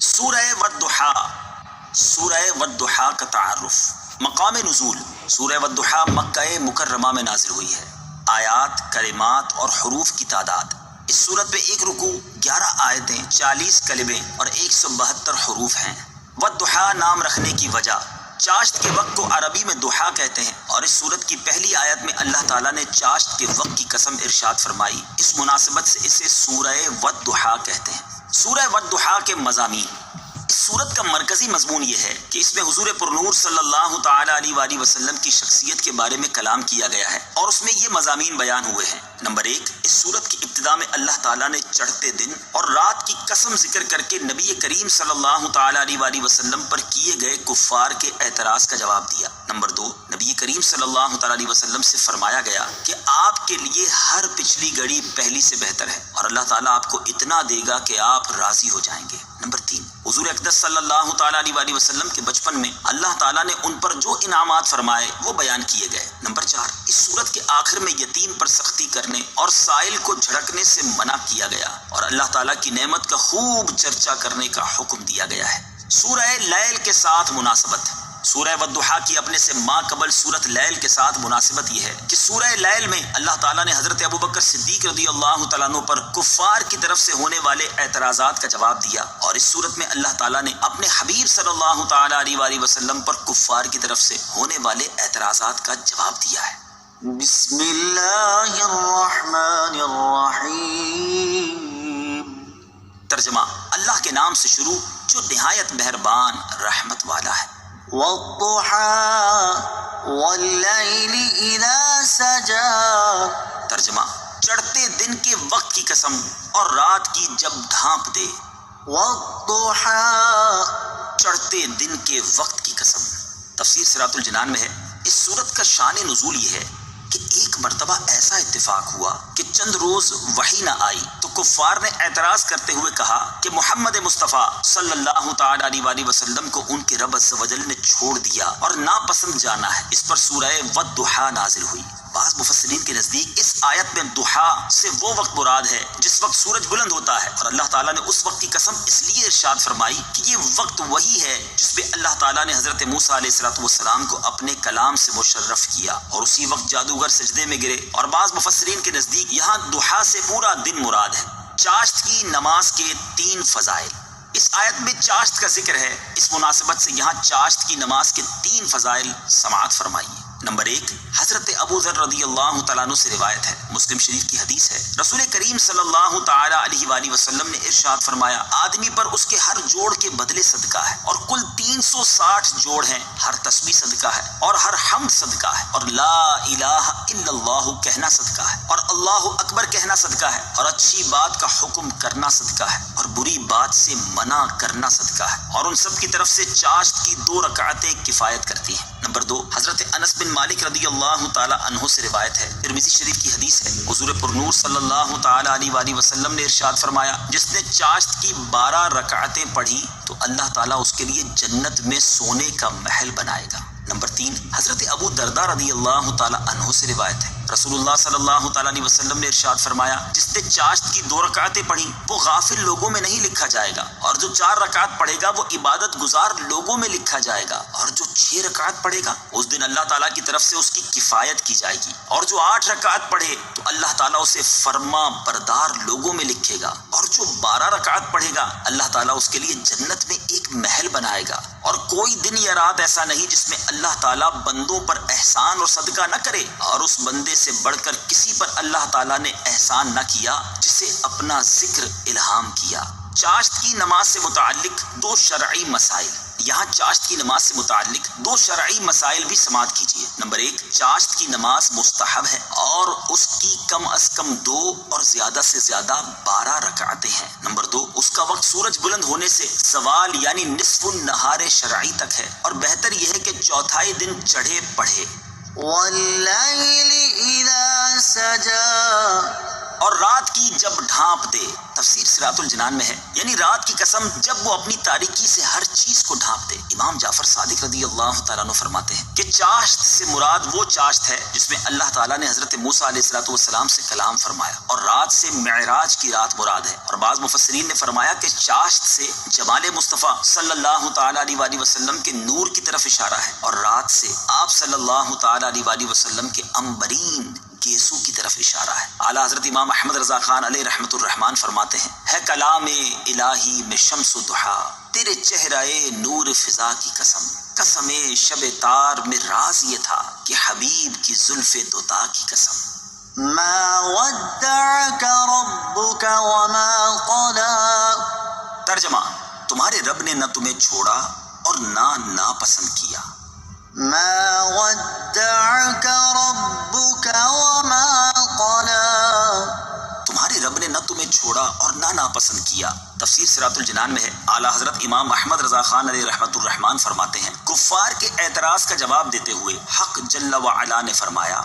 سورہ والضحا، سورہ والضحا کا تعارف۔ مقام نزول، سورہ والضحا مکہ مکرمہ میں نازل ہوئی ہے۔ آیات، کلمات اور حروف کی تعداد: اس سورت میں 1 رکوع، 11 آیتیں، 40 کلمے اور 172 حروف ہیں۔ والضحا نام رکھنے کی وجہ: چاشت کے وقت کو عربی میں ضحا کہتے ہیں، اور اس سورت کی پہلی آیت میں اللہ تعالیٰ نے چاشت کے وقت کی قسم ارشاد فرمائی۔ اس مناسبت سے اسے سورہ والضحا کہتے ہیں۔ سورہ والضحا کے مضامین: اس سورت کا مرکزی مضمون یہ ہے کہ اس میں حضور پرنور صلی اللہ تعالی علیہ وآلہ وسلم کی شخصیت کے بارے میں کلام کیا گیا ہے، اور اس میں یہ مضامین بیان ہوئے ہیں۔ نمبر 1، اس سورت کی ابتدا میں اللہ تعالیٰ نے چڑھتے دن اور رات کی قسم ذکر کر کے نبی کریم صلی اللہ تعالی علیہ وآلہ وسلم پر کیے گئے کفار کے اعتراض کا جواب دیا۔ نمبر 2، نبی کریم صلی اللہ تعالی علیہ وسلم سے فرمایا گیا کہ آپ کے لیے ہر پچھلی گھڑی پہلی سے بہتر ہے، اور اللہ تعالیٰ آپ کو اتنا دے گا کہ آپ راضی ہو جائیں گے۔ نمبر 3، حضور اقدس صلی اللہ تعالی علیہ وآلہ وسلم کے بچپن میں اللہ تعالیٰ نے ان پر جو انعامات فرمائے وہ بیان کیے گئے۔ نمبر 4، اس سورت کے آخر میں یتیم پر سختی کرنے اور سائل کو جھڑکنے سے منع کیا گیا، اور اللہ تعالیٰ کی نعمت کا خوب چرچا کرنے کا حکم دیا گیا ہے۔ سورہ لیل کے ساتھ مناسبت: سورہ والضحا کی اپنے سے ما قبل سورت لیل کے ساتھ مناسبت یہ ہے کہ سورہ لیل میں اللہ تعالیٰ نے حضرت ابوبکر صدیق رضی اللہ تعالیٰ عنہ پر کفار کی طرف سے ہونے والے اعتراضات کا جواب دیا، اور اس سورت میں اللہ تعالیٰ نے اپنے حبیب صلی اللہ تعالی علیہ وآلہ وسلم پر کفار کی طرف سے ہونے والے اعتراضات کا جواب دیا ہے۔ بسم اللہ الرحمن الرحیم۔ ترجمہ: اللہ کے نام سے شروع جو نہایت مہربان رحمت والا ہے۔ والضحى واللیل اذا سجى۔ ترجمہ: چڑھتے دن کے وقت کی قسم اور رات کی جب ڈھانپ دے۔ والضحى، چڑھتے دن کے وقت کی قسم۔ تفسیر صراط الجنان میں ہے، اس سورت کا شان نزول یہ ہے کہ ایک مرتبہ ایسا اتفاق ہوا کہ چند روز وحی نہ آئی تو کفار نے اعتراض کرتے ہوئے کہا کہ محمد مصطفیٰ صلی اللہ تعالی علیہ وآلہ وسلم کو ان کے رب عز و جل نے چھوڑ دیا اور ناپسند جانا ہے۔ اس پر سورہ والضحا نازل ہوئی۔ بعض مفسرین کے نزدیک اس آیت میں ضحا سے وہ وقت مراد ہے جس وقت سورج بلند ہوتا ہے، اور اللہ تعالیٰ نے اس وقت کی قسم اس لیے ارشاد فرمائی کہ یہ وقت وہی ہے جس پہ اللہ تعالیٰ نے حضرت موسیٰ علیہ السلام کو اپنے کلام سے مشرف کیا، اور اسی وقت جادوگر سجدے میں گرے۔ اور بعض مفسرین کے نزدیک یہاں ضحا سے پورا دن مراد ہے۔ چاشت کی نماز کے 3 فضائل: اس آیت میں چاشت کا ذکر ہے، اس مناسبت سے یہاں چاشت کی نماز کے 3 فضائل سماعت فرمائیے۔ نمبر 1، حضرت ابو ذر رضی اللہ تعالیٰ عنہ سے روایت ہے، مسلم شریف کی حدیث ہے، رسول کریم صلی اللہ تعالی علیہ وآلہ وسلم نے ارشاد فرمایا: آدمی پر اس کے ہر جوڑ کے بدلے صدقہ ہے، اور کل 360 جوڑ ہیں، ہر تسبیح صدقہ ہے، اور ہر حمد صدقہ ہے، اور لا الہ الا اللہ کہنا صدقہ ہے، اور اللہ اکبر کہنا صدقہ ہے، اور اچھی بات کا حکم کرنا صدقہ ہے، اور بری بات سے منع کرنا صدقہ ہے، اور ان سب کی طرف سے چاشت کی 2 رکعتیں کفایت کرتی ہیں۔ نمبر 2، حضرت انس بن مالک رضی اللہ تعالی عنہ سے روایت ہے، ترمذی شریف کی حدیث ہے، حضور پرنور صلی اللہ تعالی علیہ وآلہ وسلم نے ارشاد فرمایا: جس نے چاشت کی 12 رکعتیں پڑھی تو اللہ تعالیٰ اس کے لیے جنت میں سونے کا محل بنائے گا۔ نمبر 3، حضرت ابو درداء رضی اللہ تعالی عنہ سے روایت ہے، رسول اللہ صلی اللہ تعالی علیہ وسلم نے ارشاد فرمایا: جس نے چاشت کی 2 رکعتیں پڑھی وہ غافل لوگوں میں نہیں لکھا جائے گا، اور جو 4 رکعت پڑھے گا وہ عبادت گزار لوگوں میں لکھا جائے گا، اور جو 6 رکعت پڑھے گا اس دن اللہ تعالیٰ کی طرف سے اس کی کفایت کی جائے گی، اور جو 8 رکعت پڑھے تو اللہ تعالیٰ اسے فرما بردار لوگوں میں لکھے گا، اور جو 12 رکعت پڑھے گا اللہ تعالیٰ اس کے لیے جنت میں ایک محل بنائے گا، اور کوئی دن یا رات ایسا نہیں جس میں اللہ تعالیٰ بندوں پر احسان اور صدقہ نہ کرے، اور اس بندے سے بڑھ کر کسی پر اللہ تعالیٰ نے احسان نہ کیا جسے اپنا ذکر الہام کیا۔ چاشت کی نماز سے متعلق 2 شرعی مسائل: یہاں چاشت کی نماز سے متعلق 2 شرعی مسائل بھی سماعت کیجیے۔ نمبر 1، چاشت کی نماز مستحب ہے، اور اس کی کم از کم 2 اور زیادہ سے زیادہ 12 رکعتیں ہیں۔ نمبر 2، اس کا وقت سورج بلند ہونے سے زوال یعنی نصف النہار شرعی تک ہے، اور بہتر یہ ہے کہ چوتھائی دن چڑھے پڑھے۔ واللیل اذا سجى، اور رات کی جب ڈھانپ دے، تفسیر صراط الجنان میں ہے یعنی رات کی قسم جب وہ اپنی تاریکی سے ہر چیز کو ڈھانپ دے۔ امام جعفر صادق رضی اللہ تعالیٰ عنہ فرماتے ہیں کہ چاشت سے مراد وہ چاشت ہے جس میں اللہ تعالیٰ نے حضرت موسیٰ علیہ السلام سے کلام فرمایا، اور رات سے معراج کی رات مراد ہے۔ اور بعض مفسرین نے فرمایا کہ چاشت سے جمال مصطفیٰ صلی اللہ تعالیٰ علیہ وآلہ وسلم کے نور کی طرف اشارہ ہے، اور رات سے آپ صلی اللہ تعالیٰ علیہ وآلہ وسلم کے عنبرین گیسو کی طرف اشارہ ہے۔ اعلیٰ حضرت امام احمد رضا خان علیہ رحمت الرحمان فرماتے ہیں، ہے کلام الہی میں شمس و ضحیٰ، تیرے چہرۂ نور فضا کی قسم، قسم شب تار میں راز یہ تھا کہ حبیب کی زلف دوتا کی قسم۔ ما ودعك ربك وما قلى، ترجمہ، تمہارے رب نے نہ تمہیں چھوڑا اور نہ ناپسند کیا۔ ما ودعك ربك وما قلى، تمہارے رب نے نہ تمہیں چھوڑا اور نہ ناپسند کیا۔ تفسیر صراط الجنان میں ہے، اعلیٰ حضرت امام احمد رضا خان علیہ رحمت الرحمان فرماتے ہیں، کفار کے اعتراض کا جواب دیتے ہوئے حق جل وعلا نے فرمایا،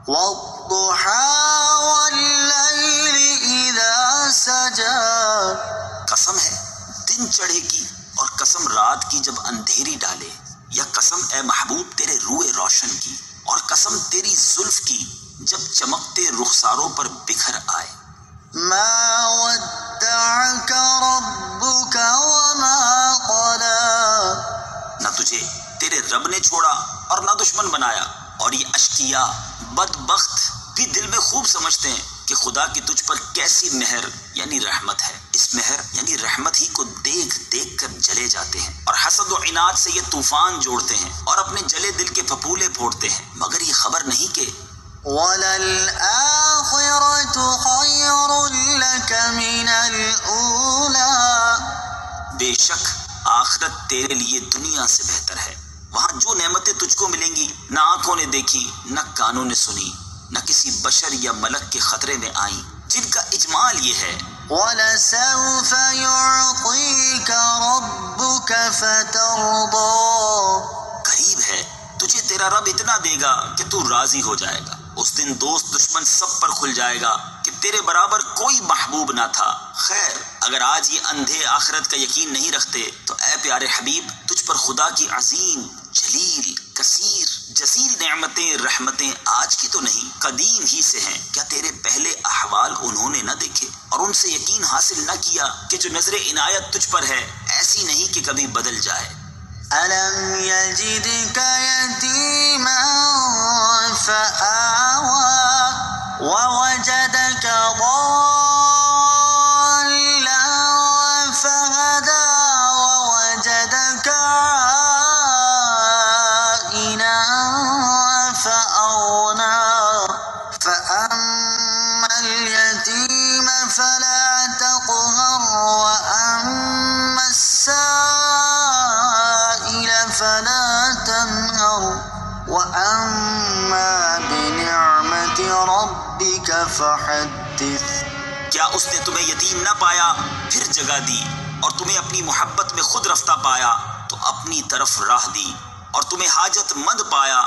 والضحى والليل إذا سجى، قسم ہے دن چڑھے کی اور قسم رات کی جب اندھیری ڈالے، یا قسم اے محبوب تیرے روئے روشن کی، اور قسم تیری زلف کی جب چمکتے رخساروں پر بکھر آئے۔ ما ودعك ربك وما قلى، نہ تجھے تیرے رب نے چھوڑا اور نہ دشمن بنایا۔ اور یہ اشقیا بدبخت بھی دل میں خوب سمجھتے ہیں کہ خدا کی تجھ پر کیسی مہر یعنی رحمت ہے۔ اس مہر یعنی رحمت ہی کو دیکھ دیکھ کر جلے جاتے ہیں، اور حسد و عناد سے یہ طوفان جوڑتے ہیں اور اپنے جلے دل کے پھپولے پھوڑتے ہیں، مگر یہ خبر نہیں کہ وَلَلْآخِرَةُ خَيْرٌ لَكَ مِنَ الْأُولَى، بے شک آخرت تیرے لیے دنیا سے بہتر ہے۔ وہاں جو نعمتیں تجھ کو ملیں گی نہ آنکھوں نے دیکھی نہ کانوں نے سنی، نہ کسی بشر یا ملک کے خطرے میں آئیں، جن کا اجمال یہ ہے، وَلَسَوْفَ يُعْطِيكَ رَبُّكَ فَتَرْضَىٰ، قریب ہے تجھے تیرا رب اتنا دے گا کہ تو راضی ہو جائے گا۔ اس دن دوست دشمن سب پر کھل جائے گا کہ تیرے برابر کوئی محبوب نہ تھا۔ خیر، اگر آج یہ اندھے آخرت کا یقین نہیں رکھتے تو اے پیارے حبیب، تجھ پر خدا کی عظیم، جلیل، کثیر، جزیل نعمتیں، رحمتیں آج کی تو نہیں، قدیم ہی سے ہیں۔ کیا تیرے پہلے احوال انہوں نے نہ دیکھے اور ان سے یقین حاصل نہ کیا کہ جو نظر عنایت تجھ پر ہے ایسی نہیں کہ کبھی بدل جائے؟ أَلَمْ يَجِدْكَ يَتِيمًا فَآوَىٰ وَوَجَدَكَ ضَالًّا فَهَدَىٰ وَوَجَدَكَ عَائِلًا فَأَغْنَىٰ فَأَمَّا الْيَتِيمَ فَلَا تَقْهَرْ وَأَمَّا السَّائِلَ فَلَا تَنْهَرْ وَأَمَّا بِنِعْمَةِ رَبِّكَ فَحَدِّثْ، کیا اس نے تمہیں یتیم نہ پایا پھر جگہ دی، اور تمہیں اپنی محبت میں خود رفتہ پایا تو اپنی طرف راہ دی، اور تمہیں حاجت مند پایا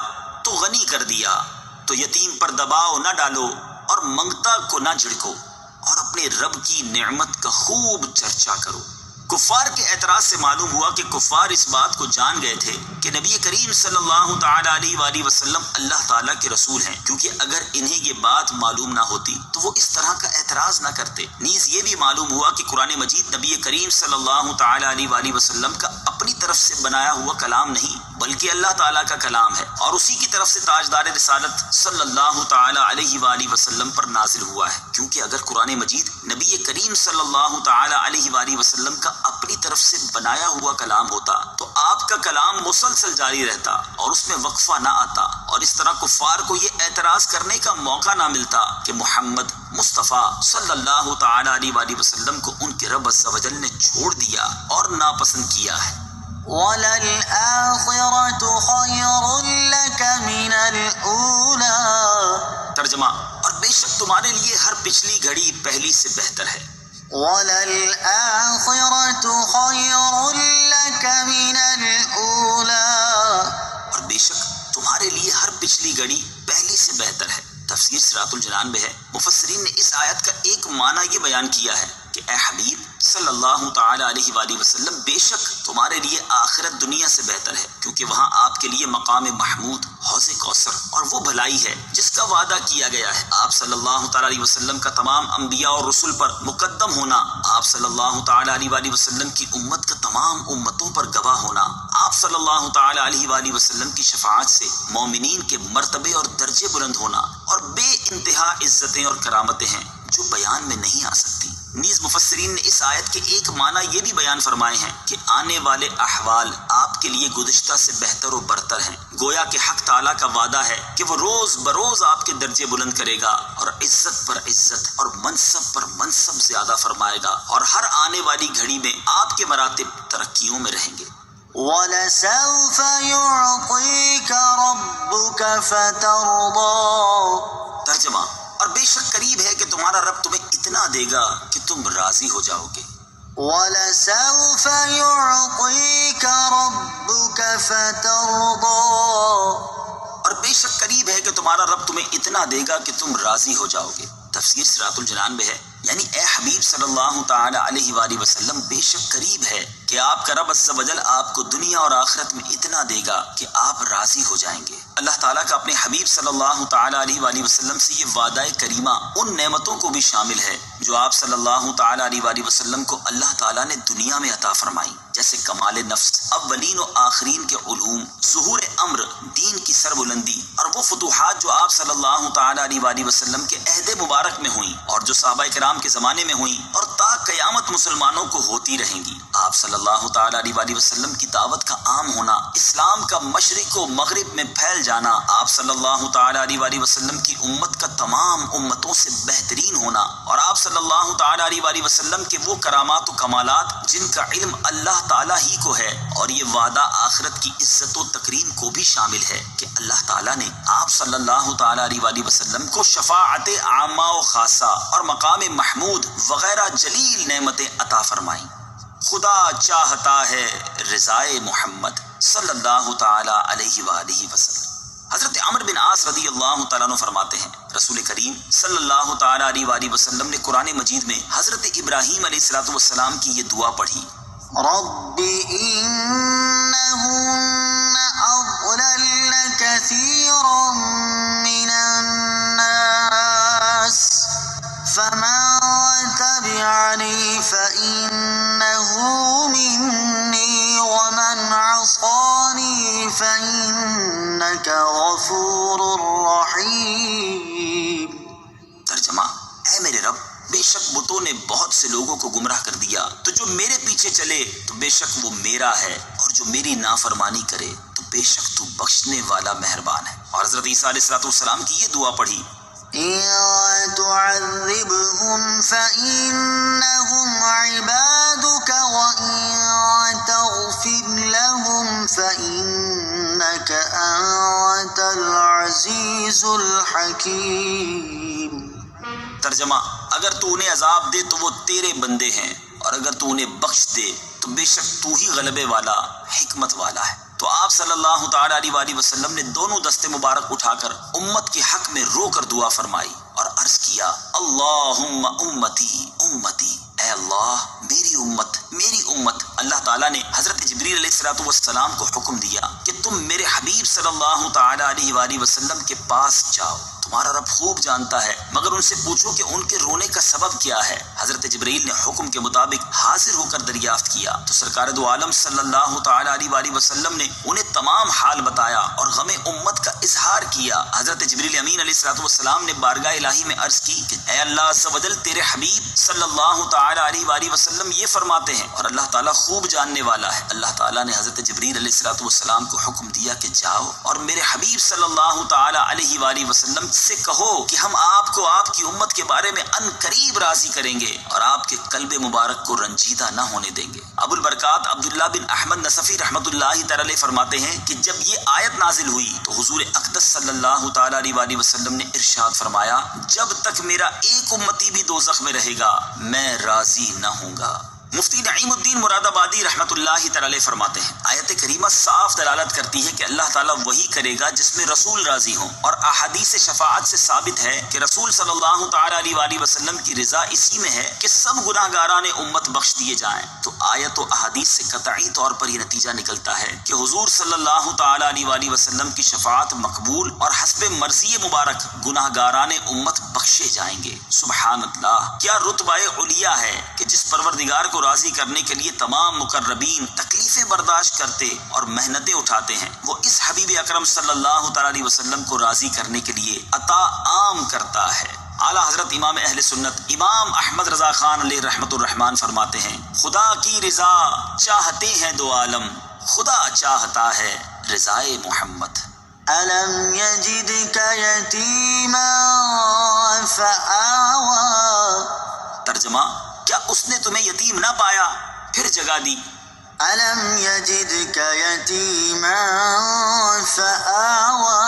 تو غنی کر دیا؟ تو یتیم پر دباؤ نہ ڈالو اور منگتا کو نہ جھڑکو، اور اپنے رب کی نعمت کا خوب چرچا کرو۔ کفار کے اعتراض سے معلوم ہوا کہ کفار اس بات کو جان گئے تھے کہ نبی کریم صلی اللہ تعالیٰ علیہ وآلہ وسلم اللہ تعالیٰ کے رسول ہیں، کیونکہ اگر انہیں یہ بات معلوم نہ ہوتی تو وہ اس طرح کا اعتراض نہ کرتے۔ نیز یہ بھی معلوم ہوا کہ قرآن مجید نبی کریم صلی اللہ تعالیٰ علیہ وآلہ وسلم کا اپنی طرف سے بنایا ہوا کلام نہیں بلکہ اللہ تعالیٰ کا کلام ہے، اور اسی کی طرف سے تاجدار رسالت صلی اللہ تعالیٰ علیہ وآلہ وسلم پر نازل ہوا ہے۔ کیونکہ اگر قرآن مجید نبی کریم صلی اللہ تعالیٰ علیہ وآلہ وسلم کا اپنی طرف سے بنایا ہوا کلام ہوتا تو آپ کا کلام مسلسل جاری رہتا اور اس میں وقفہ نہ آتا، اور اس طرح کفار کو یہ اعتراض کرنے کا موقع نہ ملتا کہ محمد مصطفیٰ صلی اللہ تعالیٰ علیہ وآلہ وسلم کو ان کے رب عز و جل نے چھوڑ دیا اور ناپسند کیا ہے۔ وَلَلْآخِرَةُ خَيْرٌ لَكَ مِنَ الْأُولَىٰ، ترجمہ، اور بے شک تمہارے لیے ہر پچھلی گھڑی پہلی سے بہتر ہے۔ وَلَلْآخِرَةُ خَيْرٌ لَكَ مِنَ الْأُولَىٰ، اور بے شک تمہارے لیے ہر پچھلی گھڑی پہلی سے بہتر ہے۔ تفسیر صراط الجنان میں ہے، مفسرین نے اس آیت کا ایک معنی یہ بیان کیا ہے کہ اے حبیب صلی اللہ تعالی علیہ وآلہ وسلم، بے شک تمہارے لیے آخرت دنیا سے بہتر ہے، کیونکہ وہاں آپ کے لیے مقام محمود، حوض کوثر اور وہ بھلائی ہے جس کا وعدہ کیا گیا ہے۔ آپ صلی اللہ تعالی علیہ وسلم کا تمام انبیاء اور رسل پر مقدم ہونا، آپ صلی اللہ تعالی علیہ وآلہ وسلم کی امت کا تمام امتوں پر گواہ ہونا، آپ صلی اللہ تعالی علیہ وآلہ وسلم کی شفاعت سے مومنین کے مرتبے اور درجے بلند ہونا، اور بے انتہا عزتیں اور کرامتیں ہیں جو بیان میں نہیں آ سکتی۔ نیز مفسرین نے اس آیت کے ایک معنی یہ بھی بیان فرمائے ہیں کہ آنے والے احوال آپ کے لیے گزشتہ سے بہتر و برتر ہیں، گویا کہ حق تعالیٰ کا وعدہ ہے کہ وہ روز بروز آپ کے درجے بلند کرے گا اور عزت پر عزت اور منصب پر منصب زیادہ فرمائے گا، اور ہر آنے والی گھڑی میں آپ کے مراتب ترقیوں میں رہیں گے۔ وَلَسَوْفَ يُعْطِيكَ رَبُّكَ فَتَرْضَىٰ۔ ترجمہ، اور بے شک قریب ہے کہ تمہارا رب تمہیں اتنا دے گا کہ تم راضی ہو جاؤ گے۔ وَلَسَوْفَ يُعْطِيكَ رَبُّكَ فَتَرْضَىٰ۔ اور بے شک قریب ہے کہ تمہارا رب تمہیں اتنا دے گا کہ تم راضی ہو جاؤ گے۔ تفسیر صراط الجنان میں ہے، یعنی اے حبیب صلی اللہ تعالی علیہ وآلہ وسلم، بے شک قریب ہے کہ آپ کا رب عز و جل آپ کو دنیا اور آخرت میں اتنا دے گا کہ آپ راضی ہو جائیں گے۔ اللہ تعالیٰ کا اپنے حبیب صلی اللہ تعالی علیہ وآلہ وسلم سے یہ وعدہ کریمہ ان نعمتوں کو بھی شامل ہے جو آپ صلی اللہ تعالی علیہ وآلہ وسلم کو اللہ تعالیٰ نے دنیا میں عطا فرمائی، جیسے کمال نفس، اولین و آخرین کے علوم، ظہور امر، دین کی سربلندی، اور وہ فتوحات جو آپ صلی اللہ تعالی علیہ وآلہ وسلم کے عہد مبارک میں ہوئیں اور جو صحابہ کرام کے زمانے میں ہوئیں اور تا قیامت مسلمانوں کو ہوتی رہیں گی۔ آپ صلی اللہ تعالی علیہ وآلہ وسلم کی دعوت کا عام ہونا، اسلام کا مشرق و مغرب میں پھیل جانا، آپ صلی اللہ تعالی علیہ وآلہ وسلم کی امت کا تمام امتوں سے بہترین ہونا، اور آپ صلی اللہ تعالی علیہ وآلہ وسلم کے وہ کرامات و کمالات جن کا علم اللہ تعالیٰ ہی کو ہے، اور یہ وعدہ آخرت کی عزت و تکریم کو بھی شامل ہے کہ اللہ تعالیٰ نے آپ صلی اللہ تعالی علیہ وآلہ وسلم کو شفاعت عامہ و خاصہ اور مقام محمود وغیرہ جلیل نعمتیں عطا فرمائیں۔ خدا چاہتا ہے رضائے محمد صلی اللہ تعالی علیہ وآلہ وسلم۔ حضرت عمرو بن عاص رضی اللہ تعالیٰ عنہ فرماتے ہیں، رسول کریم صلی اللہ تعالی علیہ وآلہ وسلم نے قرآن مجید میں حضرت ابراہیم علیہ السلام کی یہ دعا پڑھی، رب إنهن أضللن كثيرا من الناس فمن تبعني فإنه مني ومن عصاني فإنك غفور رحيم۔ ترجمہ، اے میرے رب، بے شک بتوں نے بہت سے لوگوں کو گمراہ کر دیا، تو جو میرے پیچھے چلے تو بے شک وہ میرا ہے، اور جو میری نافرمانی کرے تو بے شک تو بخشنے والا مہربان ہے۔ اور حضرت عیسیٰ علیہ السلام کی یہ دعا پڑھی، إن تعذبهم فإنهم عبادك وإن تغفر لهم فإنك أنت العزيز الحكيم۔ ترجمہ، اگر تو انہیں عذاب دے تو وہ تیرے بندے ہیں، اور اگر تو انہیں بخش دے تو بے شک تو ہی غلبے والا، حکمت والا ہے۔ تو آپ صلی اللہ تعالی علیہ وآلہ وسلم نے دونوں دستے مبارک اٹھا کر امت کے حق میں رو کر دعا فرمائی اور عرض کیا، اللہم امتی امتی، اے اللہ میری امت میری امت۔ اللہ تعالیٰ نے حضرت جبریل علیہ السلام کو حکم دیا کہ تم میرے حبیب صلی اللہ تعالی علیہ وآلہ وسلم کے پاس جاؤ، تمہارا رب خوب جانتا ہے، مگر ان سے پوچھو کہ ان کے رونے کا سبب کیا ہے۔ حضرت جبریل نے حکم کے مطابق حاضر ہو کر دریافت کیا تو سرکار دو عالم صلی اللہ تعالی علیہ وآلہ وسلم نے انہیں تمام حال بتایا اور غم امت کا اظہار کیا۔ حضرت جبریل امین علیہ السلام نے بارگاہ الہی میں عرض کی کہ اے اللہ عز و جل، تیرے حبیب صلی اللہ تعالی علیہ وآلہ وسلم یہ فرماتے ہیں، اور اللہ تعالیٰ خوب جاننے والا ہے۔ اللہ تعالیٰ نے حضرت جبریل علیہ السلام کو حکم دیا کہ جاؤ اور میرے حبیب صلی اللہ تعالی علیہ وآلہ وسلم سے کہو کہ ہم آپ کو آپ کی امت کے بارے میں ان قریب راضی کریں گے اور آپ کے قلب مبارک کو رنجیدہ نہ ہونے دیں گے۔ ابو البرکات عبداللہ بن احمد نصفی رحمۃ اللہ تعالی فرماتے ہیں کہ جب یہ آیت نازل ہوئی تو حضور اقدس صلی اللہ تعالی علیہ وآلہ وسلم نے ارشاد فرمایا، جب تک میرا ایک امتی بھی دوزخ میں رہے گا میں راضی نہ ہوں گا۔ مفتی نعیم الدین مراد آبادی رحمۃ اللہ تعالی فرماتے ہیں آیت کریمہ صاف دلالت کرتی ہے کہ اللہ تعالیٰ وہی کرے گا جس میں رسول راضی ہوں، اور احادیث شفاعت سے ثابت ہے کہ رسول صلی اللہ تعالی علیہ وآلہ وسلم کی رضا اسی میں ہے کہ سب گناہگاران امت بخش دیے جائیں۔ تو آیت و احادیث سے قطعی طور پر یہ نتیجہ نکلتا ہے کہ حضور صلی اللہ تعالی علیہ وآلہ وسلم کی شفاعت مقبول اور حسب مرضی مبارک گناہگاران امت بخشے جائیں گے۔ سبحان اللہ، کیا رتبہ علیہ ہے کہ جس پروردگار کو راضی کرنے کے لیے تمام مقربین تکلیفیں برداشت کرتے اور محنتیں اٹھاتے ہیں، وہ اس حبیب اکرم صلی اللہ تعالی علیہ وسلم کو راضی کرنے کے لیے عطا عام کرتا ہے۔ اعلیٰ حضرت امام اہل سنت امام احمد رضا خان علیہ رحمت الرحمان فرماتے ہیں خدا کی رضا چاہتے ہیں دو عالم، خدا چاہتا ہے رضائے محمد۔ ألم يجدك يتيما فآوى ترجمہ، کیا اس نے تمہیں یتیم نہ پایا پھر جگہ دی؟ ألم يجدك يتيما فآوى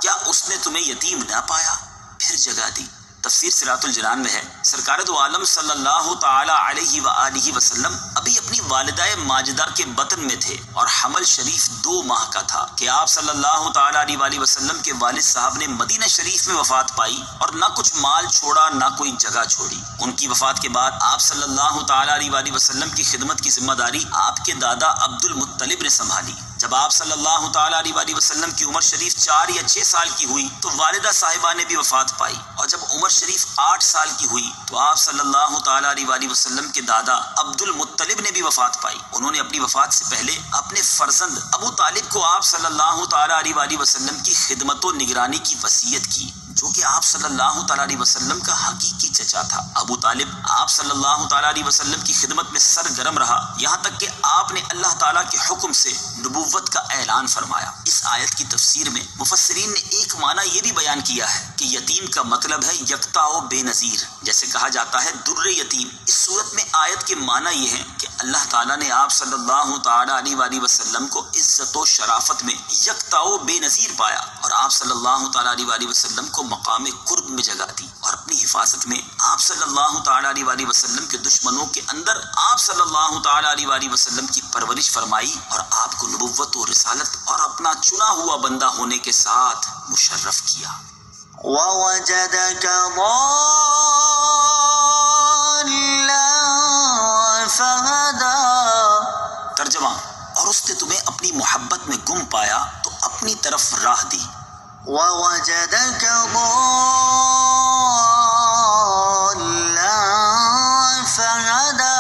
کیا اس نے تمہیں یتیم نہ پایا پھر جگہ دی؟ تفسیر صراط الجنان میں ہے سرکار دو عالم صلی اللہ تعالی علیہ وآلہ وسلم ابھی اپنی والدہ ماجدہ کے بطن میں تھے اور حمل شریف 2 ماہ کا تھا کہ آپ صلی اللہ تعالی علیہ وآلہ وسلم کے والد صاحب نے مدینہ شریف میں وفات پائی اور نہ کچھ مال چھوڑا نہ کوئی جگہ چھوڑی۔ ان کی وفات کے بعد آپ صلی اللہ تعالی علیہ وآلہ وسلم کی خدمت کی ذمہ داری آپ کے دادا عبد المطلب نے سنبھالی۔ جب آپ صلی اللہ تعالی علیہ وآلہ وسلم کی عمر شریف 4 یا 6 سال کی ہوئی تو والدہ صاحبہ نے بھی وفات پائی، اور جب عمر شریف 8 سال کی ہوئی تو آپ صلی اللہ تعالی علیہ وآلہ وسلم کے دادا عبد المطلب نے بھی وفات پائی۔ انہوں نے اپنی وفات سے پہلے اپنے فرزند ابو طالب کو آپ صلی اللہ تعالی علیہ وآلہ وسلم کی خدمت و نگرانی کی وصیت کی، جو کہ آپ صلی اللہ تعالی علیہ وسلم کا حقیقی چچا تھا۔ ابو طالب آپ صلی اللہ تعالی علیہ وسلم کی خدمت میں سرگرم رہا، یہاں تک کہ آپ نے اللہ تعالیٰ کے حکم سے نبوت کا اعلان فرمایا۔ اس آیت کی تفسیر میں مفسرین نے ایک معنی یہ بھی بیان کیا ہے کہ یتیم کا مطلب ہے یکتا و بے نظیر، جیسے کہا جاتا ہے در یتیم۔ اس صورت میں آیت کے معنی یہ ہے کہ اللہ تعالیٰ نے آپ صلی اللہ تعالی علیہ وآلہ وسلم کو عزت و شرافت میں یکتا و بے نظیر پایا، اور آپ صلی اللہ تعالی علیہ وآلہ وسلم کو مقام قرب میں جگہ دی، اور اپنی حفاظت میں آپ صلی اللہ تعالی علیہ وآلہ وسلم کے دشمنوں کے اندر آپ صلی اللہ تعالی علیہ وآلہ وسلم کی پرورش فرمائی، اور آپ کو نبوت و رسالت اور اپنا چنا ہوا بندہ ہونے کے ساتھ مشرف کیا۔ ووجدك ضالا فهدى ترجمہ، اور اس نے تمہیں اپنی محبت میں گم پایا تو اپنی طرف راہ دی۔ ووجدك ضالا فهدى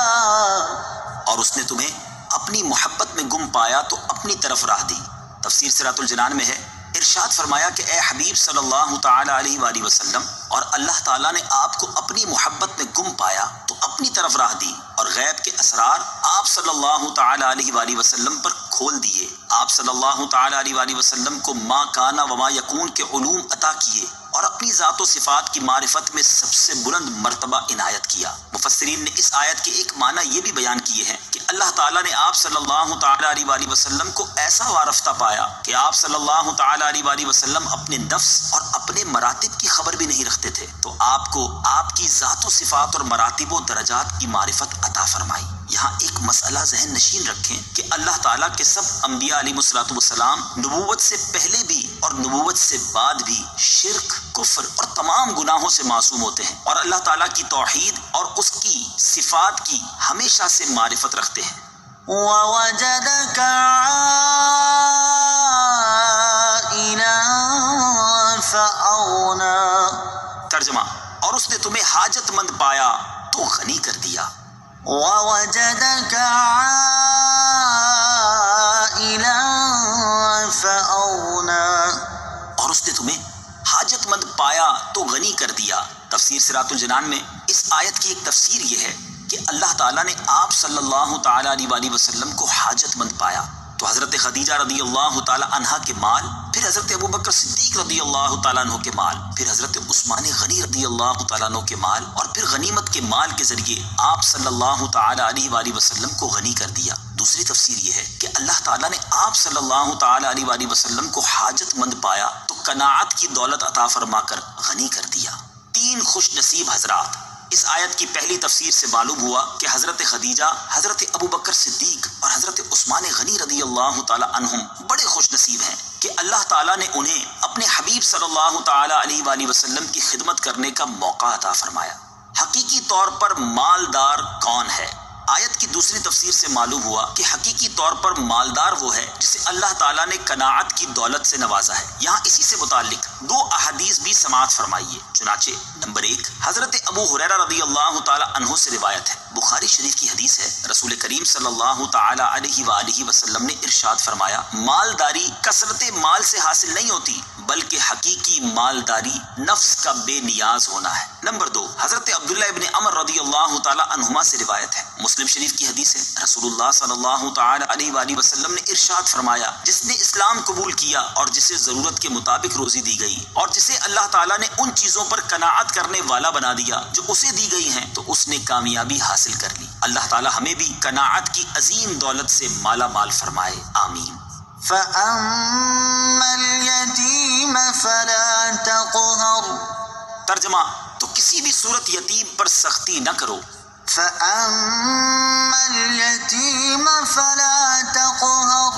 اور اس نے تمہیں اپنی محبت میں گم پایا تو اپنی طرف راہ دی۔ تفسیر صراط الجنان میں ہے ارشاد فرمایا کہ اے حبیب صلی اللہ تعالی علیہ وآلہ وسلم، اور اللہ تعالیٰ نے آپ کو اپنی محبت میں گم پایا تو اپنی طرف راہ دی، اور غیب کے اسرار آپ صلی اللہ تعالی علیہ وآلہ وسلم پر کھول دیے۔ آپ صلی اللہ تعالی علیہ وآلہ وسلم کو ما کانا وما یکون کے علوم عطا کیے، اور اپنی ذات و صفات کی معرفت میں سب سے بلند مرتبہ عنایت کیا۔ مفسرین نے اس آیت کے ایک معنی یہ بھی بیان کیے ہیں کہ اللہ تعالیٰ نے آپ صلی اللہ تعالی علیہ وآلہ وسلم کو ایسا وارفتہ پایا کہ آپ صلی اللہ تعالی علیہ وآلہ وسلم اپنے نفس اور اپنے مراتب کی خبر بھی نہیں رکھتے تھے، تو آپ کو آپ کی ذات و صفات اور مراتب و درجات کی معرفت عطا فرمائی۔ یہاں ایک مسئلہ ذہن نشین رکھیں کہ اللہ تعالیٰ کے سب انبیاء علیہ الصلوۃ والسلام نبوت سے پہلے بھی اور نبوت سے بعد بھی شرک، کفر اور تمام گناہوں سے معصوم ہوتے ہیں، اور اللہ تعالیٰ کی توحید اور اس کی صفات کی ہمیشہ سے معرفت رکھتے ہیں۔ ووجدك عائلا فأغنى ترجمہ، اور اس نے تمہیں حاجت مند پایا تو غنی کر دیا۔ ووجدك عائلا فأغنى اور اس نے تمہیں حاجت مند پایا تو غنی کر دیا۔ تفسیر صراط الجنان میں اس آیت کی ایک تفسیر یہ ہے کہ اللہ تعالیٰ نے آپ صلی اللہ تعالی علیہ وآلہ وسلم کو حاجت مند پایا تو حضرت خدیجہ رضی اللہ تعالی عنہا کے مال، پھر حضرت ابوبکر صدیق رضی اللہ تعالیٰ عنہ کے مال، پھر حضرت عثمان غنی رضی اللہ تعالیٰ عنہ کے مال، اور پھر غنیمت کے مال کے ذریعے آپ صلی اللہ تعالی علیہ وآلہ وسلم کو غنی کر دیا۔ دوسری تفسیر یہ ہے کہ اللہ تعالیٰ نے آپ صلی اللہ تعالی علیہ وآلہ وسلم کو حاجت مند پایا تو قناعت کی دولت عطا فرما کر غنی کر دیا۔ 3 خوش نصیب حضرات اس آیت کی پہلی تفسیر سے معلوم ہوا کہ حضرت خدیجہ، حضرت ابوبکر صدیق اور حضرت عثمان غنی رضی اللہ تعالی عنہم بڑے خوش نصیب ہیں کہ اللہ تعالیٰ نے انہیں اپنے حبیب صلی اللہ تعالی علیہ وآلہ وسلم کی خدمت کرنے کا موقع عطا فرمایا۔ حقیقی طور پر مالدار کون ہے؟ آیت کی دوسری تفسیر سے معلوم ہوا کہ حقیقی طور پر مالدار وہ ہے جسے اللہ تعالیٰ نے قناعت کی دولت سے نوازا ہے۔ یہاں اسی سے متعلق دو احادیث بھی سماعت فرمائیے۔ چنانچہ نمبر 1 حضرت ابو ہریرہ رضی اللہ تعالی عنہ سے روایت ہے، بخاری شریف کی حدیث ہے، رسول کریم صلی اللہ تعالی علیہ وآلہ وسلم نے ارشاد فرمایا، مالداری کثرت مال سے حاصل نہیں ہوتی بلکہ حقیقی مالداری نفس کا بے نیاز ہونا ہے۔ نمبر 2 حضرت عبداللہ ابن عمر رضی اللہ تعالی عنہما سے روایت ہے، مسلم شریف کی حدیث ہے، رسول اللہ صلی اللہ تعالی علیہ وآلہ وسلم نے ارشاد فرمایا، جس نے اسلام قبول کیا اور جسے ضرورت کے مطابق روزی دی گئی اور جسے اللہ تعالیٰ نے ان چیزوں پر قناعت کرنے والا بنا دیا جو اسے دی گئی ہیں، تو اس نے کامیابی حاصل کر لی۔ اللہ تعالیٰ ہمیں بھی قناعت کی عظیم دولت سے مالا مال فرمائے، آمین۔ فَأَمَّا الْيَتِيمَ فَلَا تَقْهَرْ، ترجمہ، تو کسی بھی صورت یتیم پر سختی نہ کرو۔ فَأَمَّا الْيَتِيمَ فَلَا تَقْهَرْ،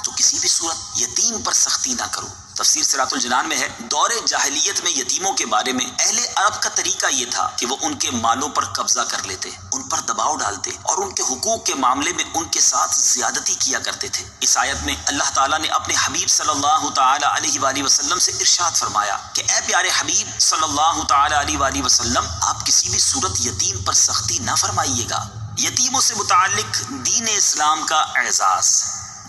تو کسی بھی صورت یتیم پر سختی نہ کرو۔ تفسیر صراط الجنان میں ہے، دور جاہلیت میں یتیموں کے بارے میں اہل عرب کا طریقہ یہ تھا کہ وہ ان کے مالوں پر قبضہ کر لیتے، ان پر دباؤ ڈالتے اور ان کے حقوق کے معاملے میں ان کے ساتھ زیادتی کیا کرتے تھے۔ اس آیت میں اللہ تعالیٰ نے اپنے حبیب صلی اللہ تعالی علیہ وآلہ وسلم سے ارشاد فرمایا کہ اے پیارے حبیب صلی اللہ تعالی علیہ وآلہ وسلم، آپ کسی بھی صورت یتیم پر سختی نہ فرمائیے گا۔ یتیموں سے متعلق دین اسلام کا اعزاز،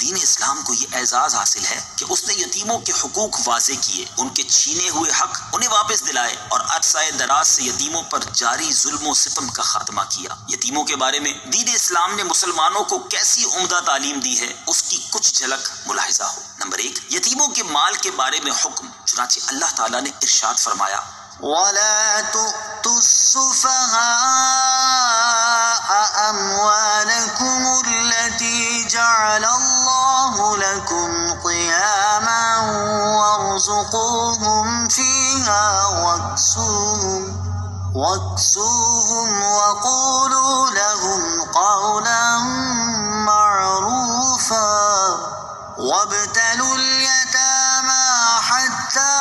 دین اسلام کو یہ اعزاز حاصل ہے کہ اس نے یتیموں کے حقوق واضح کیے، ان کے چھینے ہوئے حق انہیں واپس دلائے اور عرصہ دراز سے یتیموں پر جاری ظلم و ستم کا خاتمہ کیا۔ یتیموں کے بارے میں دین اسلام نے مسلمانوں کو کیسی عمدہ تعلیم دی ہے، اس کی کچھ جھلک ملاحظہ ہو۔ نمبر 1 یتیموں کے مال کے بارے میں حکم، چنانچہ اللہ تعالیٰ نے ارشاد فرمایا، وَلَا تُؤْتُوا السُّفَهَاءَ أَمْوَالَكُمُ الَّتِي جَعَلَ اللَّهُ لَكُمْ قِيَامًا وَارْزُقُوهُمْ فِيهَا وَاكْسُوهُمْ وَقُولُوا لَهُمْ قَوْلًا مَّعْرُوفًا وَابْتَلُوا الْيَتَامَىٰ حَتَّىٰ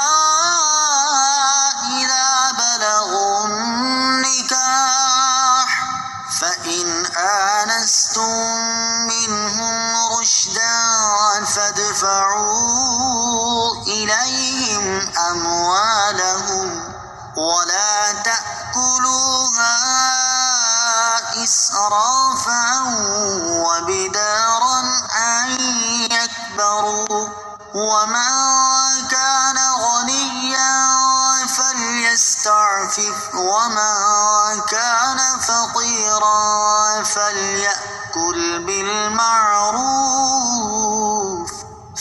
فَإِنْ آنَسْتُم مِّنْهُمْ رُشْدًا فَادْفَعُوا إِلَيْهِمْ أَمْوَالَهُمْ وَلَا تَأْكُلُوهَا إِسْرَافًا وَبِدَارًا أَن يَكْبَرُوا وَمَن كَانَ غَنِيًّا فَلْيَسْتَعْفِفْ وَمَن كَانَ فَقِيرًا فَلْيَأْكُلْ بِالْمَعْرُوفِ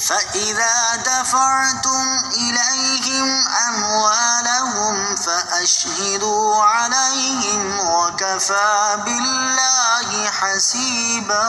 فَإِذَا دَفَعْتُمْ إِلَيْهِمْ أَمْوَالَهُمْ فَأَشْهِدُوا عَلَيْهِمْ وَكَفَى بِاللَّهِ حَسِيبًا۔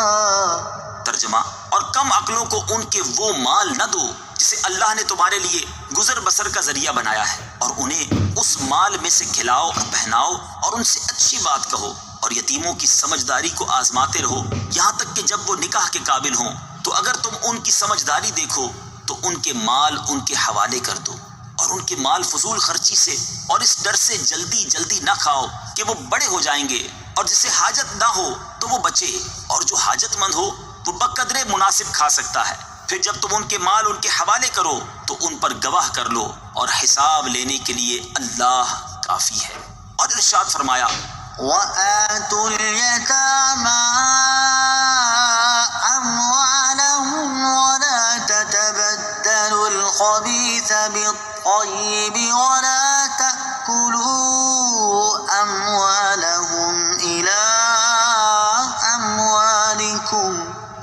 ترجمہ، اور کم عقلوں کو ان کے وہ مال نہ دو جسے اللہ نے تمہارے لیے گزر بسر کا ذریعہ بنایا ہے، اور انہیں اس مال میں سے کھلاؤ اور پہناؤ اور ان سے اچھی بات کہو، اور یتیموں کی سمجھداری کو آزماتے رہو یہاں تک کہ جب وہ نکاح کے قابل ہوں، تو اگر تم ان کی سمجھداری دیکھو تو ان کے مال ان کے حوالے کر دو، اور ان کے مال فضول خرچی سے اور اس ڈر سے جلدی جلدی نہ کھاؤ کہ وہ بڑے ہو جائیں گے، اور جسے حاجت نہ ہو تو وہ بچے، اور جو حاجت مند ہو وہ بقدر مناسب کھا سکتا ہے۔ پھر جب تم ان کے مال ان کے حوالے کرو تو ان پر گواہ کر لو، اور حساب لینے کے لیے اللہ کافی ہے۔ اور ارشاد فرمایا، وَآتُوا الْيَتَامَىٰ أَمْوَالَهُمْ وَلَا تَتَبَدَّلُوا الْخَبِيثَ بِالطَّيِّبِ وَلَا تَأْكُلُوا أَمْوَالَهُمْ إِلَىٰ أَمْوَالِكُمْ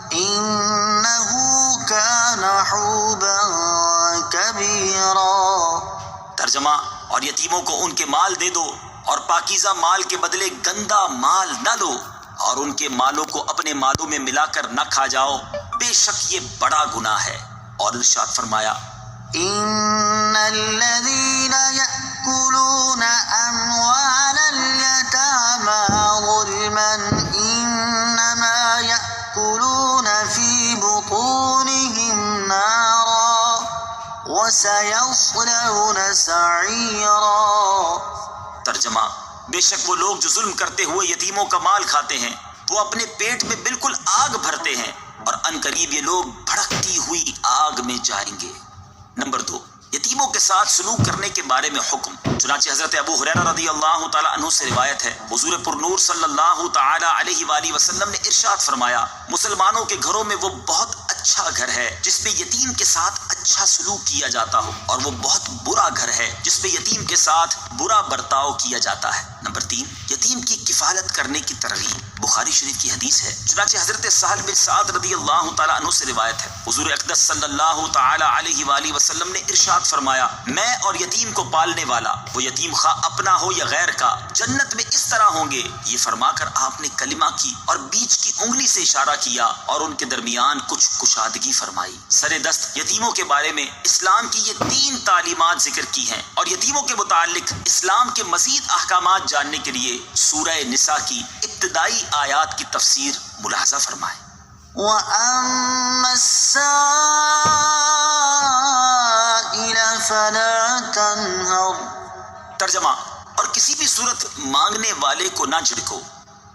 إِنَّهُ كَانَ حُوبًا كَبِيرًا۔ ترجمہ، اور یتیموں کو ان کے مال دے دو اور پاکیزہ مال کے بدلے گندا مال نہ لو، اور ان کے مالوں کو اپنے مالوں میں ملا کر نہ کھا جاؤ، بے شک یہ بڑا گناہ ہے۔ اور ارشاد فرمایا، إِنَّ الَّذِينَ يَأْكُلُونَ أَمْوَالَ الْيَتَامَىٰ سيصلون سعيرا. ترجمہ: بے شک وہ لوگ جو ظلم کرتے ہوئے یتیموں کا مال کھاتے ہیں وہ اپنے پیٹ میں بالکل آگ بھرتے ہیں اور ان قریب یہ لوگ بھڑکتی ہوئی آگ میں جائیں گے. نمبر 2، یتیموں کے ساتھ سلوک کرنے کے بارے میں حکم. چنانچہ حضرت ابو ہریرہ رضی اللہ تعالی عنہ سے روایت ہے، حضور پرنور صلی اللہ تعالی علیہ وآلہ وسلم نے ارشاد فرمایا، مسلمانوں کے گھروں میں وہ بہت اچھا گھر ہے جس میں یتیم کے ساتھ اچھا سلوک کیا جاتا ہو، اور وہ بہت برا گھر ہے جس میں یتیم کے ساتھ برا برتاؤ کیا جاتا ہے. نمبر 3، یتیم کی کفالت کرنے کی ترغیب. بخاری شریف کی حدیث ہے، چنانچہ حضرت سہل بن سعد رضی اللہ تعالی عنہ سے روایت ہے، حضور اقدس صلی اللہ تعالی علیہ وآلہ وسلم نے ارشاد فرمایا، میں اور یتیم کو پالنے والا، وہ یتیم خواہ اپنا ہو یا غیر کا، جنت میں اس طرح ہوں گے. یہ فرما کر آپ نے کلمہ کی اور بیچ کی انگلی سے اشارہ کیا اور ان کے درمیان کچھ کشادگی فرمائی. سر دست یتیموں کے بارے میں اسلام کی یہ 3 تعلیمات ذکر کی ہیں، اور یتیموں کے متعلق اسلام کے مزید احکامات جاننے کے لیے سورہ نساء کی ابتدائی آیات کی تفسیر ملاحظہ فرمائیں. وَأَمَّا السَّائِلَ فَلَا تَنْهَرْ. ترجمہ: اور کسی بھی صورت مانگنے والے کو نہ جھڑکو.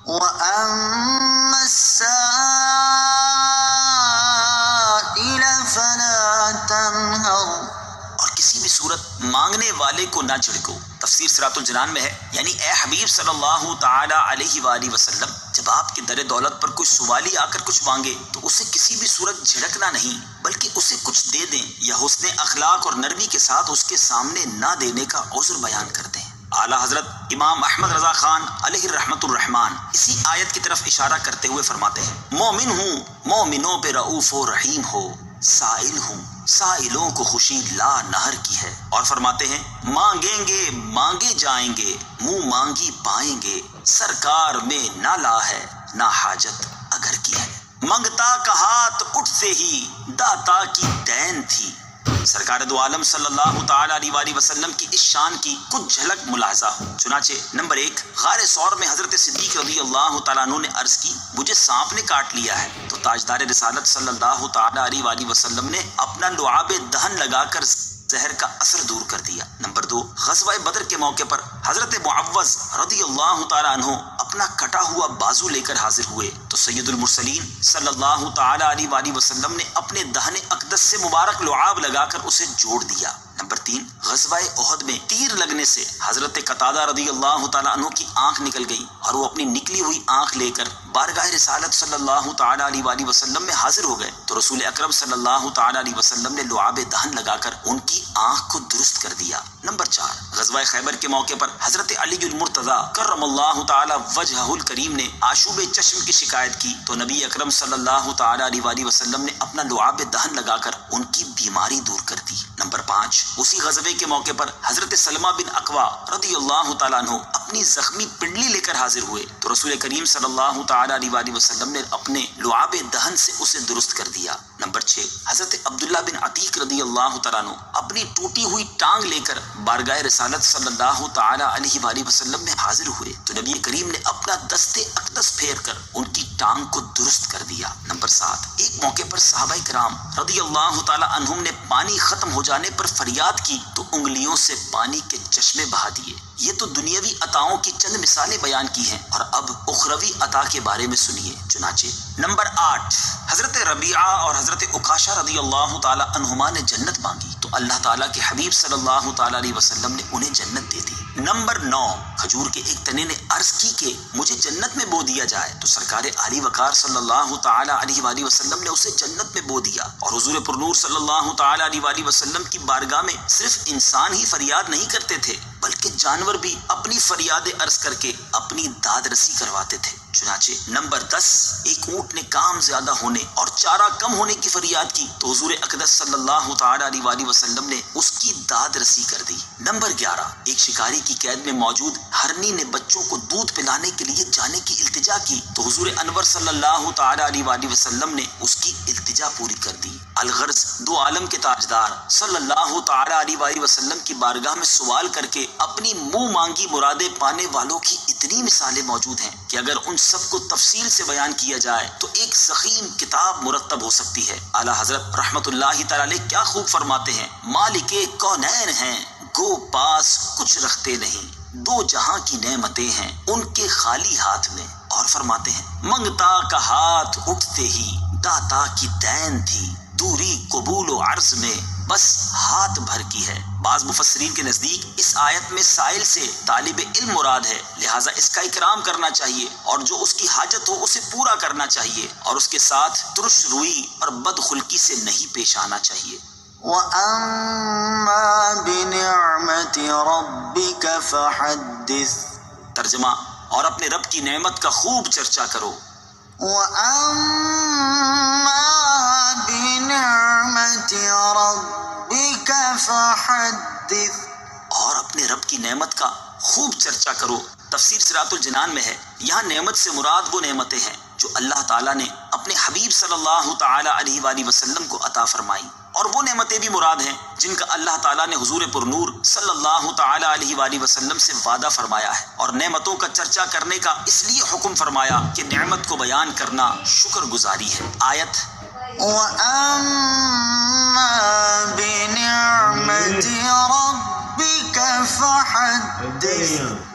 وَأَمَّا السَّائِلَ فَلَا تَنْهَرْ. اور کسی بھی صورت مانگنے والے کو نہ جھڑکو. تفسیر صراط الجنان میں ہے، یعنی اے حبیب صلی اللہ تعالی علیہ وآلہ وسلم، جب آپ کے در دولت پر کوئی سوالی آ کر کچھ مانگے تو اسے کسی بھی صورت جھڑکنا نہیں، بلکہ اسے کچھ دے دیں یا حسن اخلاق اور نرمی کے ساتھ اس کے سامنے نہ دینے کا عذر بیان کر دیں. اعلیٰ حضرت امام احمد رضا خان علیہ رحمت الرحمان اسی آیت کی طرف اشارہ کرتے ہوئے فرماتے ہیں، مومن ہوں مومنوں پہ رؤوف و رحیم ہو، سائل ہوں سائلوں کو خوشی لا نہر کی ہے. اور فرماتے ہیں، مانگیں گے مانگے جائیں گے، منہ مانگی پائیں گے، سرکار میں نہ لا ہے نہ حاجت اگر کی ہے. منگتا کا ہاتھ اٹھتے ہی داتا کی دین تھی. سرکار دو عالم صلی اللہ تعالی علیہ وآلہ وسلم کی اس شان کی کچھ جھلک ملاحظہ ہو. چنانچہ نمبر 1، غار ثور میں حضرت صدیق رضی اللہ تعالیٰ عنہ نے عرض کی، مجھے سانپ نے کاٹ لیا ہے، تو تاجدار رسالت صلی اللہ تعالی علیہ وآلہ وسلم نے اپنا لعاب دہن لگا کر زہر کا اثر دور کر دیا. نمبر 2، غزوہ بدر کے موقع پر حضرت معوذ رضی اللہ تعالی عنہ اپنا کٹا ہوا بازو لے کر حاضر ہوئے تو سید المرسلین صلی اللہ تعالی علیہ وآلہ وسلم نے اپنے دہن اقدس سے مبارک لعاب لگا کر اسے جوڑ دیا. نمبر 3، غزوہ احد میں تیر لگنے سے حضرت قتادہ رضی اللہ تعالی عنہ کی آنکھ نکل گئی اور وہ اپنی نکلی ہوئی آنکھ لے کر بارگاہ رسالت صلی اللہ تعالی علیہ وآلہ وسلم میں حاضر ہو گئے تو رسول اکرم صلی اللہ تعالی علیہ وسلم نے لعاب دہن لگا کر ان کی آنکھ کو درست کر دیا. نمبر 4، غزوہ خیبر کے موقع پر حضرت علی المرتضیٰ کرم اللہ تعالی وجہہ الکریم نے آشوب چشم کی شکایت کی تو نبی اکرم صلی اللہ تعالی علیہ وآلہ وسلم نے اپنا لعاب دہن لگا کر ان کی بیماری دور کر دی. نمبر 5، اسی غزوے کے موقع پر حضرت سلمہ بن اکوا رضی اللہ تعالیٰ عنہ اپنی زخمی پنڈلی لے کر حاضر ہوئے تو رسول کریم صلی اللہ تعالی علیہ وآلہ وسلم نے اپنے لعاب دہن سے اسے درست کر دیا. نمبر 6، حضرت عبداللہ بن عتیق رضی اللہ تعالیٰ عنہ اپنی ٹوٹی ہوئی ٹانگ لے کر بارگاہ رسالت صلی اللہ تعالی علیہ وآلہ وسلم میں حاضر ہوئے تو نبی کریم نے اپنا دست اقدس پھیر کر ان کی ٹانگ کو درست کر دیا. نمبر 7، ایک موقع پر صحابہ کرام رضی اللہ تعالی عنہم نے پانی ختم ہو جانے پر فریاد کی تو انگلیوں سے پانی کے چشمے بہا دیے. یہ تو دنیاوی عطاؤں کی چند مثالیں بیان کی ہیں اور اب اخروی عطا کے بارے میں سنیے. چنانچہ نمبر 8، حضرت ربیعہ اور حضرت عکاشہ رضی اللہ تعالی عنہما نے جنت مانگی تو اللہ تعالیٰ کے حبیب صلی اللہ تعالی علیہ وسلم نے انہیں جنت دے دی. نمبر 9، کھجور کے ایک تنے نے عرض کی کہ مجھے جنت میں بو دیا جائے تو سرکار علی وقار صلی اللہ تعالی علیہ وآلہ وسلم نے اسے جنت میں بو دیا. اور حضور پرنور صلی اللہ تعالی علیہ وآلہ وسلم کی بارگاہ میں صرف انسان ہی فریاد نہیں کرتے تھے بلکہ جانور بھی اپنی فریاد عرض کر کے اپنی داد رسی کرواتے تھے. چنانچہ نمبر 10، ایک اونٹ نے کام زیادہ ہونے اور چارہ کم ہونے کی فریاد کی تو حضور اقدس صلی اللہ تعالی علیہ وآلہ وسلم نے اس کی داد رسی کر دی. نمبر 11، ایک شکاری کی قید میں موجود ہرنی نے بچوں کو دودھ پلانے کے لیے جانے کی التجا کی تو حضور انور صلی اللہ تعالی علیہ وآلہ وسلم نے اس کی التجا پوری کر دی. الغرض دو عالم کے تاجدار صلی اللہ تعالی علیہ وآلہ وسلم کی بارگاہ میں سوال کر کے اپنی منہ مانگی مرادیں پانے والوں کی اتنی مثالیں موجود ہیں کہ اگر ان سب کو تفصیل سے بیان کیا جائے تو ایک ضخیم کتاب مرتب ہو سکتی ہے۔ اعلیٰ حضرت رحمت اللہ تعالی علیہ کیا خوب فرماتے ہیں، مالک کونین ہیں گو پاس کچھ رکھتے نہیں، دو جہاں کی نعمتیں ہیں ان کے خالی ہاتھ میں۔ اور فرماتے ہیں منگتا کا ہاتھ اٹھتے ہی داتا کی دین تھی، دوری قبول و عرض میں بس ہاتھ بھر کی ہے۔ بعض مفسرین کے نزدیک اس آیت میں سائل سے طالب علم مراد ہے، لہٰذا اس کا اکرام کرنا چاہیے اور جو اس کی حاجت ہو اسے پورا کرنا چاہیے اور اس کے ساتھ ترش روئی اور بدخلقی سے نہیں پیش آنا چاہیے۔ وَأَمَّا بِنِعْمَةِ رَبِّكَ فَحَدِّثْ۔ ترجمہ، اور اپنے رب کی نعمت کا خوب چرچا کرو۔ وَأَمَّا بِنِعْمَةِ رَبِّكَ فَحَدِّثْ۔ اور اپنے رب کی نعمت کا خوب چرچا کرو۔ تفسیر صراط الجنان میں ہے، یہاں نعمت سے مراد وہ نعمتیں ہیں جو اللہ تعالیٰ نے اپنے حبیب صلی اللہ تعالی علیہ وآلہ وسلم کو عطا فرمائی، اور وہ نعمتیں بھی مراد ہیں جن کا اللہ تعالیٰ نے حضور پر نور صلی اللہ تعالی علیہ وآلہ وسلم سے وعدہ فرمایا ہے، اور نعمتوں کا چرچا کرنے کا اس لیے حکم فرمایا کہ نعمت کو بیان کرنا شکر گزاری ہے۔ آیت وَأَمَّا بِنِعْمَةِ رَبِّكَ فَحَدِّثْ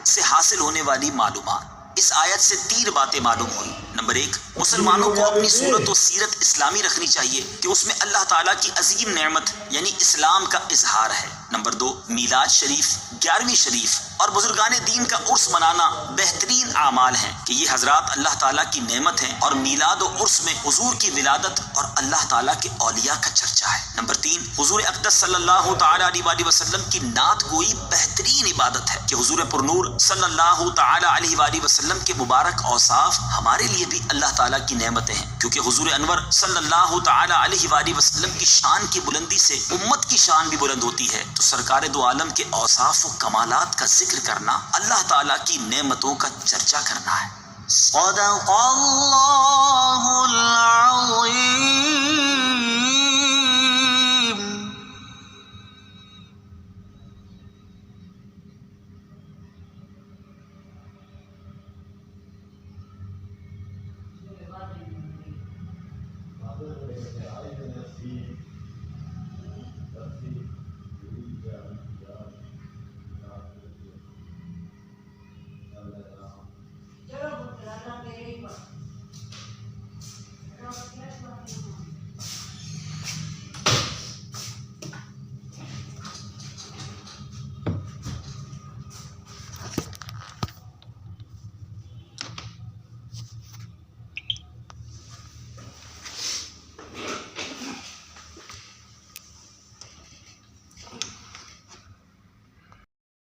سے حاصل ہونے والی معلومات۔ اس آیت سے 3 باتیں معلوم ہوئی۔ نمبر 1، مسلمانوں کو اپنی صورت و سیرت اسلامی رکھنی چاہیے کہ اس میں اللہ تعالیٰ کی عظیم نعمت یعنی اسلام کا اظہار ہے۔ نمبر 2، میلاد شریف، 11ویں شریف اور بزرگان دین کا عرس منانا بہترین اعمال ہیں کہ یہ حضرات اللہ تعالیٰ کی نعمت ہیں، اور میلاد و عرس میں حضور کی ولادت اور اللہ تعالیٰ کے اولیاء کا چرچا ہے۔ نمبر 3، حضور اقدس صلی اللہ تعالی علیہ وآلہ وسلم کی نعت گوئی بہترین عبادت ہے کہ حضور پر نور صلی اللہ تعالی علیہ وآلہ وسلم کے مبارک اوصاف ہمارے لیے بھی اللہ تعالیٰ کی نعمتیں ہیں، کیونکہ حضور انور صلی اللہ تعالی علیہ وآلہ وسلم کی شان کی بلندی سے امت کی شان بھی بلند ہوتی ہے، تو سرکار دو عالم کے اوصاف و کمالات کا ذکر کرنا اللہ تعالیٰ کی نعمتوں کا چرچا کرنا ہے۔ صدق اللہ العظیم۔